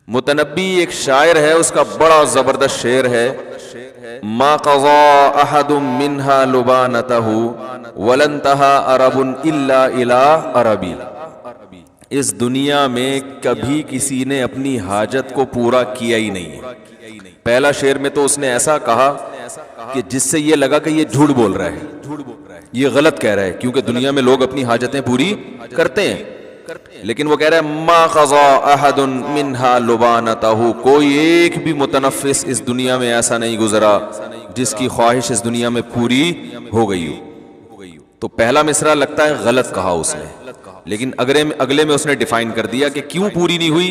متنبی ایک شاعر ہے، اس کا بڑا زبردست شعر ہے، ما قضا احد منها لبانته ولن انتهى عرب الا الى عربی. اس دنیا میں کبھی کسی نے اپنی حاجت کو پورا کیا ہی نہیں ہے. پہلا شعر میں تو اس نے ایسا کہا کہ جس سے یہ لگا کہ یہ جھوٹ بول رہا ہے، یہ غلط کہہ رہا ہے، کیونکہ دنیا میں لوگ اپنی حاجتیں پوری کرتے ہیں. لیکن وہ کہہ رہا ہے ما قضا احد منها لبانته، کوئی ایک بھی متنفس اس دنیا میں ایسا نہیں گزرا جس کی خواہش اس دنیا میں پوری ہو گئی ہو. تو پہلا مصرع لگتا ہے غلط کہا اس نے، لیکن اگلے میں اس نے ڈیفائن کر دیا کہ کیوں پوری نہیں ہوئی.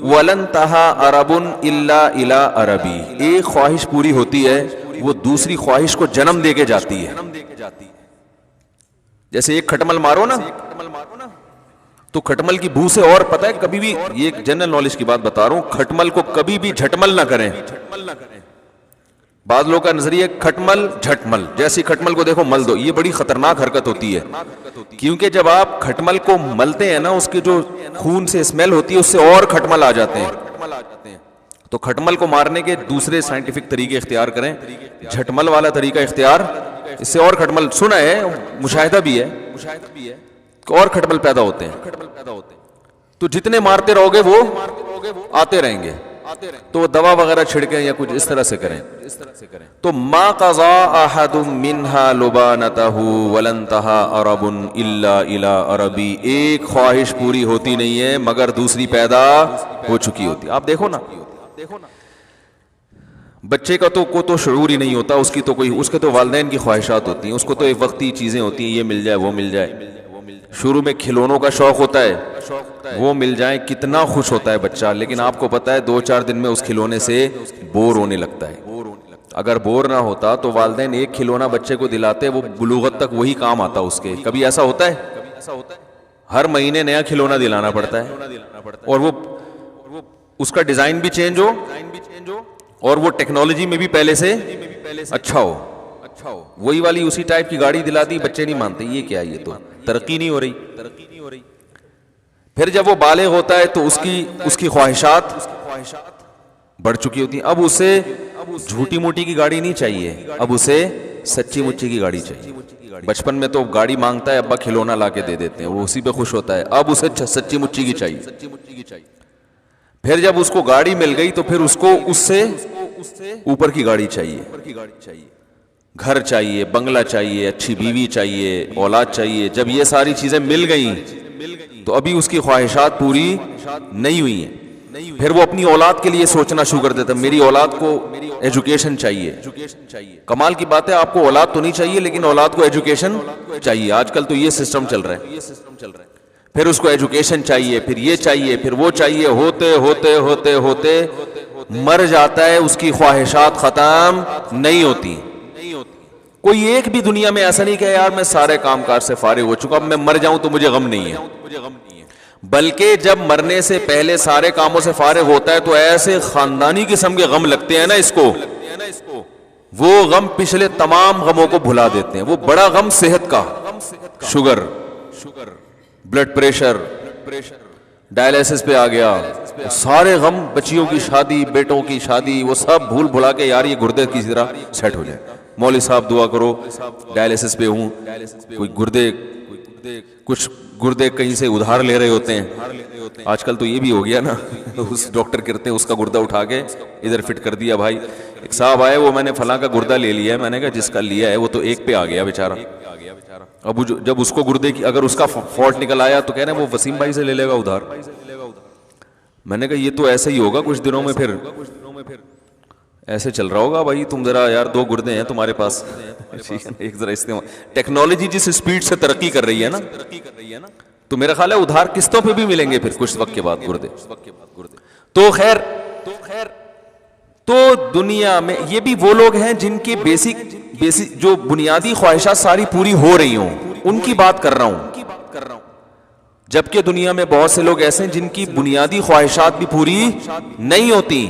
وَلَن تَهَا عَرَبٌ إِلَّا إِلَىٰ عَرَبِي، ایک خواہش پوری ہوتی ہے وہ دوسری خواہش کو جنم دے کے جاتی ہے. جیسے ایک کھٹمل مارو نا تو کھٹمل کی بو سے، اور پتہ ہے کبھی بھی، یہ ایک جنرل نالج کی بات بتا رہا ہوں، کھٹمل کو کبھی بھی جھٹمل نہ کریں. بعض لوگوں کا نظریہ کھٹمل جھٹمل، جیسی کھٹمل کو دیکھو مل دو، یہ بڑی خطرناک حرکت ہوتی ہے، کیونکہ جب آپ کھٹمل کو ملتے ہیں نا، اس کے جو خون سے اسمیل ہوتی ہے اس سے اور کھٹمل آ جاتے ہیں. تو کھٹمل کو مارنے کے دوسرے سائنٹیفک طریقے اختیار کریں، جھٹمل والا طریقہ اختیار، اس سے اور کھٹمل، سنا ہے، مشاہدہ بھی ہے، اور کھٹمل پیدا ہوتے ہیں. تو جتنے مارتے رہو گے وہ آتے رہیں گے. تو دوا وغیرہ چھڑکیں یا کچھ اس طرح سے کریں. تو ما قضا احد منها لبانته ولن انتهى عرب الا الى عربی، ایک خواہش پوری ہوتی نہیں ہے مگر دوسری پیدا ہو چکی ہوتی. آپ دیکھو نا، بچے کا تو شعور ہی نہیں ہوتا، اس کے تو والدین کی خواہشات ہوتی ہیں، اس کو تو ایک وقتی چیزیں ہوتی ہیں، یہ مل جائے وہ مل جائے. شروع میں کھلونوں کا شوق ہوتا ہے، وہ مل جائیں کتنا خوش ہوتا ہے بچہ، لیکن آپ کو پتا ہے 2-4 دن میں اس کھلونے سے بور ہونے لگتا ہے. اگر بور نہ ہوتا تو والدین ایک کھلونا بچے کو دلاتے، وہ بلوغت تک وہی کام آتا اس کے. کبھی ایسا ہوتا ہے؟ ہر مہینے نیا کھلونا دلانا پڑتا ہے، اور وہ اس کا ڈیزائن بھی چینج ہو اور وہ ٹیکنالوجی میں بھی پہلے سے اچھا ہو. وہی والی اسی ٹائپ کی گاڑی دلا دی، بچے نہیں مانتے، یہ کیا، یہ تو ترقی نہیں ہو رہی. پھر جب وہ بالغ ہوتا ہے تو اس کی خواہشات بڑھ چکی ہوتی ہیں. اب اسے جھوٹی موٹی کی گاڑی نہیں چاہیے، اب اسے سچی مچی کی گاڑی چاہیے. بچپن میں تو گاڑی مانگتا ہے، ابا کھلونا لا کے دے دیتے ہیں، وہ اسی پہ خوش ہوتا ہے. اب اسے سچی مچی کی چاہیے. پھر جب اس کو گاڑی مل گئی تو پھر اس کو اس سے اوپر کی گاڑی چاہیے، گھر چاہیے، بنگلہ چاہیے، اچھی بیوی چاہیے، اولاد چاہیے. جب یہ ساری چیزیں مل گئیں تو ابھی اس کی خواہشات پوری نہیں ہوئی ہیں. پھر وہ اپنی اولاد کے لیے سوچنا شروع کر دیتا ہے، میری اولاد کو ایجوکیشن چاہیے. کمال کی بات ہے، آپ کو اولاد تو نہیں چاہیے لیکن اولاد کو ایجوکیشن چاہیے. آج کل تو یہ سسٹم چل رہا ہے. پھر اس کو ایجوکیشن چاہیے، پھر یہ چاہیے، پھر وہ چاہیے، ہوتے ہوتے ہوتے ہوتے مر جاتا ہے. اس کی خواہشات ختم نہیں ہوتی. کوئی ایک بھی دنیا میں ایسا نہیں کہ یار میں سارے کام کاج سے فارغ ہو چکا، اب میں مر جاؤں تو مجھے غم نہیں ہے. بلکہ جب مرنے سے پہلے سارے کاموں سے فارغ ہوتا ہے تو ایسے خاندانی قسم کے غم لگتے ہیں نا اس کو، وہ غم پچھلے تمام غموں کو بھلا دیتے ہیں. وہ بڑا غم صحت کا، شوگر، بلڈ پریشر، ڈائلیسس پہ آ گیا، سارے غم، بچیوں کی شادی، بیٹوں کی شادی، وہ سب بھول بھلا کے یار یہ گردے کسی طرح سیٹ ہو جائے. مولوی صاحب دعا کرو، ڈائلیسس پہ ہوں. کوئی کچھ گردے کہیں سے ادھار لے رہے ہوتے ہیں. آج کل تو یہ بھی ہو گیا نا، اس ڈاکٹر کرتے ہیں اس کا گردہ اٹھا کے ادھر فٹ کر دیا. بھائی ایک صاحب آئے، وہ میں نے فلاں کا گردہ لے لیا ہے. میں نے کہا جس کا لیا ہے وہ تو ایک پہ آ گیا بیچارہ. اب جب اس کو گردے کی اگر اس کا فالٹ نکل آیا تو کہہ رہے ہیں وہ وسیم بھائی سے لے لے گا ادھار. میں نے کہا یہ تو ایسے ہی ہوگا کچھ دنوں میں، پھر ایسے چل رہا ہوگا. بھائی تم ذرا یار 2 گردے ہیں تمہارے پاس، ایک ذرا استعمال. ٹیکنالوجی جس اسپیڈ سے ترقی کر رہی ہے نا، تو میرا خیال ہے ادھار قسطوں پہ بھی ملیں گے پھر کچھ وقت کے بعد گردے. تو خیر، تو دنیا میں یہ بھی وہ لوگ ہیں جن کی بیسک جو بنیادی خواہشات ساری پوری ہو رہی ہوں، ان کی بات کر رہا ہوں. جبکہ دنیا میں بہت سے لوگ ایسے ہیں جن کی بنیادی خواہشات بھی پوری نہیں ہوتی.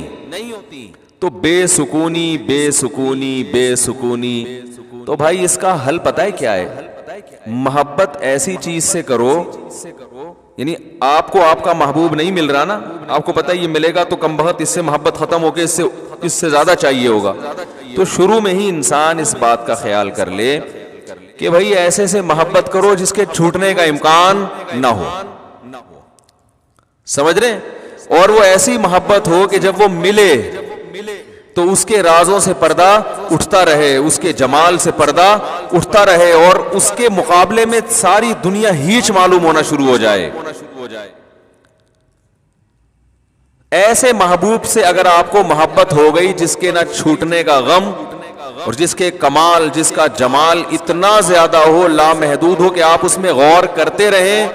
تو بے سکونی بے سکونی بے سکونی. تو بھائی اس کا حل پتہ ہے کیا ہے؟ محبت ایسی چیز سے کرو یعنی آپ کو آپ کا محبوب نہیں مل رہا نا, آپ کو پتہ یہ ملے گا تو کم بخت اس سے محبت ختم ہو کے اس سے زیادہ چاہیے ہوگا. تو شروع میں ہی انسان اس بات کا خیال کر لے کہ بھائی ایسے سے محبت کرو جس کے چھوٹنے کا امکان نہ ہو. سمجھ رہے ہیں؟ اور وہ ایسی محبت ہو کہ جب وہ ملے تو اس کے رازوں سے پردہ اٹھتا رہے, اس کے جمال سے پردہ اٹھتا رہے, اور اس کے مقابلے میں ساری دنیا ہیچ معلوم ہونا شروع ہو جائے. ایسے محبوب سے اگر آپ کو محبت ہو گئی جس کے نہ چھوٹنے کا غم اور جس کے کمال, جس کا جمال اتنا زیادہ ہو, لامحدود ہو, کہ آپ اس میں غور کرتے رہیں,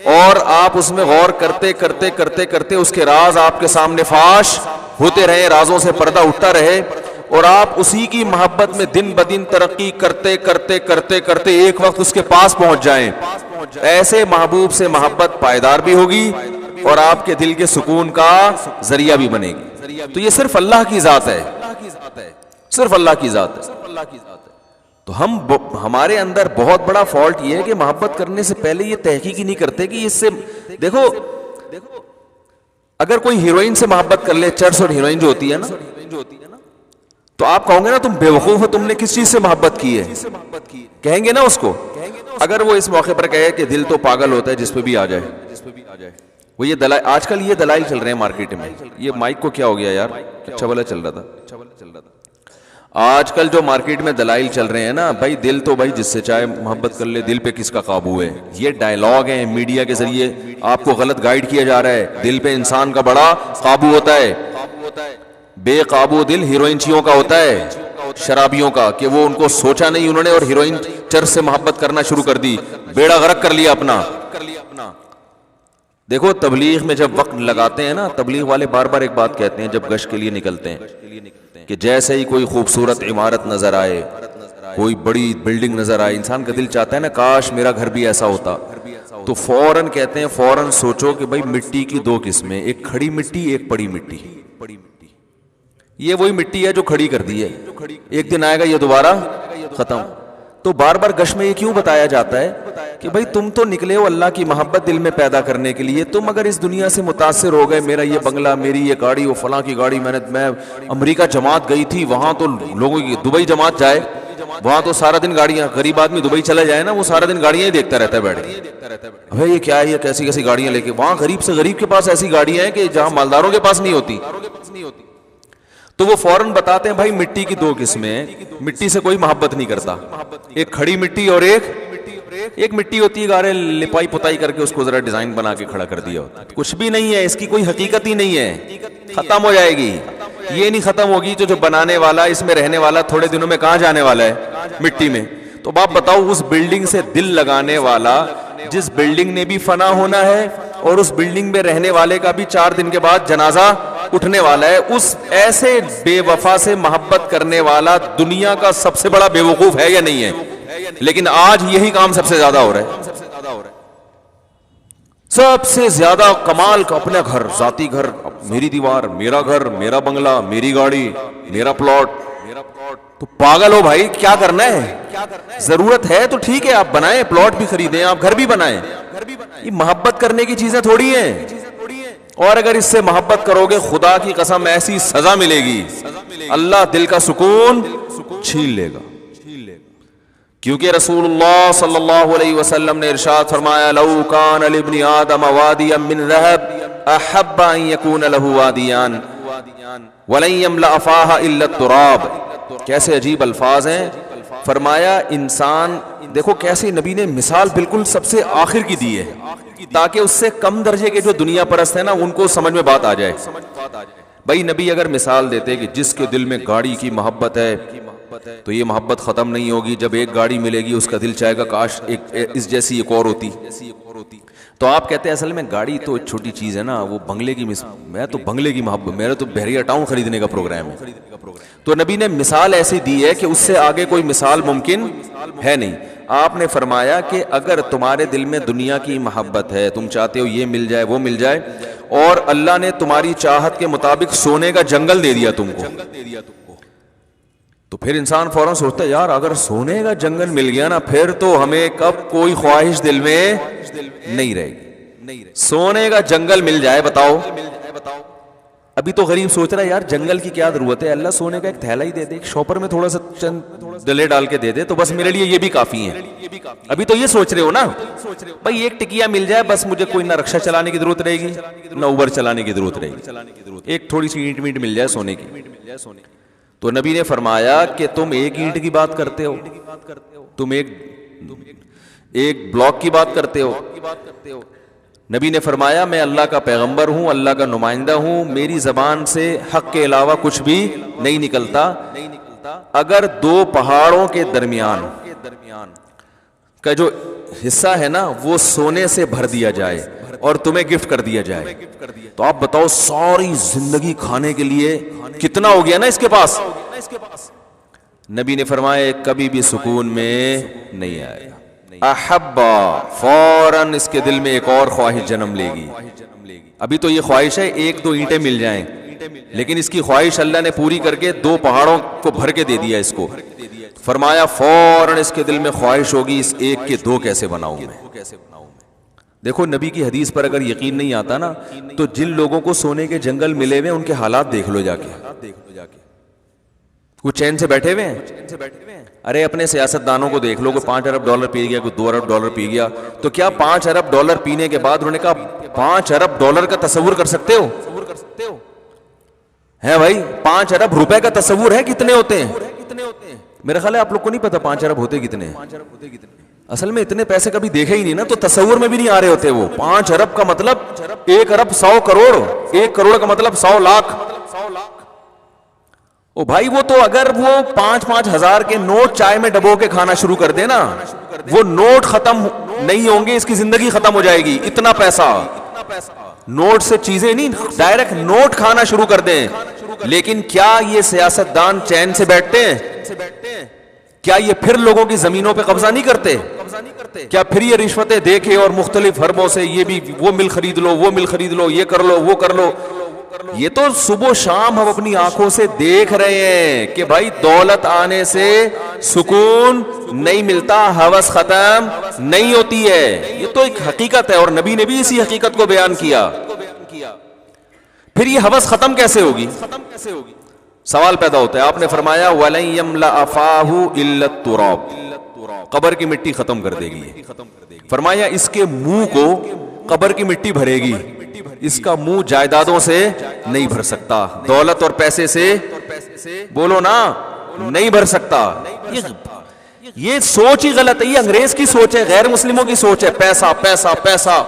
اور آپ اس میں غور کرتے کرتے کرتے کرتے اس کے راز آپ کے سامنے فاش ہوتے رہیں, رازوں سے پردہ اٹھتا رہے, اور آپ اسی کی محبت میں دن بدن ترقی کرتے کرتے کرتے کرتے ایک وقت اس کے پاس پہنچ جائیں. ایسے محبوب سے محبت پائیدار بھی ہوگی اور آپ کے دل کے سکون کا ذریعہ بھی بنے گی. تو یہ صرف اللہ کی ذات ہے, صرف اللہ کی ذات ہے. تو ہمارے اندر بہت بڑا فالٹ یہ ہے کہ محبت کرنے سے پہلے یہ تحقیق ہی نہیں کرتے کہ اس سے, دیکھو اگر کوئی ہیروئن سے محبت کر لے, چرس اور ہیروئن جو ہوتی ہے نا, تو آپ کہو گے نا تم بیوقوف ہو, تم نے کس چیز سے محبت کی ہے, کہیں گے نا اس کو. اگر وہ اس موقع پر کہے کہ دل تو پاگل ہوتا ہے جس پہ بھی آ جائے, وہ یہ دلائل, آج کل یہ دلائل چل رہے ہیں مارکیٹ میں. یہ مائک کو کیا ہو گیا یار, اچھا والا چل رہا تھا. آج کل جو مارکیٹ میں دلائل چل رہے ہیں نا, بھائی دل تو بھائی جس سے چاہے محبت کر لے, دل پہ کس کا قابو ہے. یہ ڈائلاگ ہیں میڈیا کے ذریعے آپ کو غلط گائیڈ کیا جا رہا ہے. دل پہ انسان کا بڑا قابو ہوتا ہے, بے قابو دل ہیروئنچیوں کا ہوتا ہے, شرابیوں کا, کہ وہ ان کو سوچا نہیں انہوں نے اور ہیروئن چرس سے محبت کرنا شروع کر دی, بیڑا غرق کر لیا اپنا. دیکھو تبلیغ میں جب وقت لگاتے ہیں نا, تبلیغ والے بار بار ایک بات کہتے ہیں جب گشت کے لیے نکلتے ہیں کہ جیسے ہی کوئی خوبصورت عمارت نظر آئے, کوئی بڑی بلڈنگ نظر آئے, انسان کا دل چاہتا ہے نا کاش میرا گھر بھی ایسا ہوتا, تو فوراً کہتے ہیں فوراً سوچو کہ بھائی مٹی کی دو قسمیں, ایک کھڑی مٹی ایک پڑی مٹی. یہ وہی مٹی ہے جو کھڑی کر دی ہے, ایک دن آئے گا یہ دوبارہ ختم. تو بار بار گش میں یہ کیوں بتایا جاتا ہے کہ بھائی تم تو نکلے ہو اللہ کی محبت دل میں پیدا کرنے کے لیے. تم اگر اس دنیا سے متاثر ہو گئے, میرا یہ بنگلہ, میری یہ گاڑی, وہ فلاں کی گاڑی, میں امریکہ جماعت گئی تھی, وہاں تو لوگوں کی, دبئی جماعت جائے وہاں تو سارا دن گاڑیاں, غریب آدمی دبئی چلا جائے نا, وہ سارا دن گاڑیاں ہی دیکھتا رہتا ہے بیٹھ کے. بھائی یہ کیا ہے, یہ کیسی کیسی گاڑیاں لے کے, وہاں غریب سے غریب کے پاس ایسی گاڑیاں ہیں کہ جہاں مالداروں کے پاس نہیں ہوتی. تو وہ فوراً بتاتے ہیں بھائی مٹی کی دو قسمیں ہیں, مٹی سے کوئی محبت نہیں کرتا, ایک کھڑی مٹی اور ایک مٹی ہوتی ہے گارے لپائی پتائی کر کے اس کو ذرا ڈیزائن بنا کے کھڑا کر دیا ہوتا ہے. کچھ بھی نہیں ہے, اس کی کوئی حقیقت ہی نہیں ہے, ختم ہو جائے گی. یہ نہیں ختم ہوگی جو بنانے والا, اس میں رہنے والا تھوڑے دنوں میں کہاں جانے والا ہے, مٹی میں. تو آپ بتاؤ اس بلڈنگ سے دل لگانے والا, جس بلڈنگ نے بھی فنا ہونا ہے اور اس بلڈنگ میں رہنے والے کا بھی 4 دن کے بعد جنازہ اٹھنے والا ہے, اس ایسے بے وفا سے محبت کرنے والا دنیا کا سب سے بڑا بے وقوف ہے یا نہیں ہے؟ لیکن آج یہی کام سب سے زیادہ ہو رہا ہے. سب سے زیادہ کمال کا اپنا گھر, ذاتی گھر, میری دیوار, میرا گھر, میرا بنگلہ, میری گاڑی, میرا پلاٹ. تو پاگل ہو بھائی, کیا کرنا ہے؟ ضرورت ہے تو ٹھیک ہے آپ بنائیں, پلاٹ بھی خریدیں, آپ گھر بھی بنائیں. یہ محبت کرنے کی چیزیں تھوڑی ہیں. اور اگر اس سے محبت کرو گے خدا کی قسم ایسی سزا ملے گی, اللہ دل کا سکون چھین لے گا. کیونکہ رسول اللہ صلی اللہ علیہ وسلم نے ارشاد فرمایا, لو کان لابن آدم وادیا من ذهب احب ان یکون له وادیان ولن یملأ فاها الا التراب. کیسے عجیب الفاظ ہیں. فرمایا انسان, دیکھو کیسے نبی نے مثال بالکل سب سے آخر کی دی ہے تاکہ اس سے کم درجے کے جو دنیا پرست ہیں نا ان کو سمجھ میں بات آ جائے. بھائی نبی اگر مثال دیتے کہ جس کے دل میں گاڑی کی محبت ہے تو یہ محبت ختم نہیں ہوگی, جب ایک گاڑی ملے گی اس کا دل چاہے گا کاش اس جیسی ایک اور ہوتی. تو آپ کہتے ہیں اصل میں گاڑی تو چھوٹی چیز ہے نا, وہ بنگلے کی میں تو بنگلے کی محبت, میرا تو بحریہ ٹاؤن خریدنے کا پروگرام ہے. تو نبی نے مثال ایسی دی ہے کہ اس سے آگے کوئی مثال ممکن ہے نہیں. آپ نے فرمایا کہ اگر تمہارے دل میں دنیا کی محبت ہے, تم چاہتے ہو یہ مل جائے وہ مل جائے, اور اللہ نے تمہاری چاہت کے مطابق سونے کا جنگل دے دیا تم کو, تو پھر انسان فوراً سوچتا ہے یار اگر سونے کا جنگل مل گیا نا پھر تو ہمیں کب کوئی خواہش دل میں نہیں رہے گی. سونے کا جنگل مل جائے بتاؤ. ابھی تو غریب سوچ رہا ہے یار جنگل کی کیا ضرورت ہے, اللہ سونے کا ایک تھیلا ہی دے دے, ایک شاپر میں تھوڑا سا چند ڈلے ڈال کے دے دے تو بس میرے لیے یہ بھی کافی ہیں. ابھی تو یہ سوچ رہے ہو نا بھائی ایک ٹکیا مل جائے بس, مجھے کوئی نہ رکشا چلانے کی ضرورت رہے گی نہ اوبر چلانے کی ضرورت رہے گی, ایک تھوڑی سی اینٹ مل جائے سونے کی. تو نبی نے فرمایا کہ تم ایک اینٹ کی بات کرتے ہو, تم ایک بلاک کی بات کرتے ہو. نبی نے فرمایا میں اللہ کا پیغمبر ہوں, اللہ کا نمائندہ ہوں, میری زبان سے حق کے علاوہ کچھ بھی نہیں نکلتا. اگر دو پہاڑوں کے درمیان کا جو حصہ ہے نا وہ سونے سے بھر دیا جائے اور تمہیں گفٹ کر دیا جائے تو آپ بتاؤ ساری زندگی کھانے کے لیے کتنا ہو گیا نا اس کے پاس. نبی نے فرمایا کبھی بھی سکون میں نہیں آئے گا. احبا فوراً اس کے دل میں ایک اور خواہش جنم لے گی. ابھی تو یہ خواہش ہے ایک دو اینٹیں مل جائیں, لیکن اس کی خواہش اللہ نے پوری کر کے دو پہاڑوں کو بھر کے دے دیا اس کو. فرمایا فوراً اس کے دل میں خواہش ہوگی اس ایک کے دو کیسے بناؤں میں. دیکھو نبی کی حدیث پر اگر یقین نہیں آتا نا تو جن لوگوں کو سونے کے جنگل ملے ہوئے ان کے حالات دیکھ لو جا کے, وہ چین سے بیٹھے ہوئے ہیں. ارے اپنے سیاست دانوں کو دیکھ لو, کوئی 5 ارب ڈالر پی گیا, کوئی 2 ارب ڈالر پی گیا, تو کیا 5 ارب ڈالر پینے کے بعد انہوں نے کہا 5 ارب ڈالر کا تصور کر سکتے ہو؟ ہے بھائی 5 ارب روپے کا تصور ہے کتنے ہوتے ہیں؟ میرا خیال ہے آپ لوگ کو نہیں پتا 5 ارب ہوتے کتنے ہیں. اصل میں اتنے پیسے کبھی دیکھے ہی نہیں نا, تو تصور میں بھی نہیں آ رہے ہوتے. وہ 5 ارب کا مطلب 1 ارب 100 کروڑ, 1 کروڑ کا مطلب 100 لاکھ. او بھائی وہ تو اگر وہ 5-5 ہزار کے نوٹ چائے میں ڈبو کے کھانا شروع کر دے نا, وہ نوٹ ختم نہیں ہوں گے, اس کی زندگی ختم ہو جائے گی. اتنا پیسہ نوٹ سے چیزیں نہیں, ڈائریکٹ نوٹ کھانا شروع کر دیں. لیکن کیا یہ سیاستدان چین سے بیٹھتے ہیں؟ کیا یہ پھر لوگوں کی زمینوں پہ قبضہ نہیں کرتے؟ کیا پھر یہ رشوتیں دے کے اور مختلف حربوں سے یہ بھی وہ مل خرید لو, وہ مل خرید لو, یہ کر لو, وہ کر لو. یہ تو صبح و شام ہم اپنی آنکھوں سے دیکھ رہے ہیں کہ بھائی دولت آنے سے سکون نہیں ملتا, ہوس ختم نہیں ہوتی ہے. یہ تو ایک حقیقت ہے اور نبی نے بھی اسی حقیقت کو بیان کیا. پھر یہ ہوس ختم کیسے ہوگی؟ سوال پیدا ہوتا ہے. آپ نے فرمایا وَلَن يَمْلَأَ فَاهُ إِلَّا التُّرَابُ, قبر کی مٹی ختم کر دے گی. فرمایا اس کے منہ کو قبر کی مٹی بھرے گی, اس کا منہ جائیدادوں سے نہیں بھر سکتا, دولت اور پیسے سے بولو نا نہیں بھر سکتا. یہ سوچ ہی غلط ہے, یہ انگریز کی سوچ ہے, غیر مسلموں کی سوچ ہے. پیسہ پیسہ پیسہ.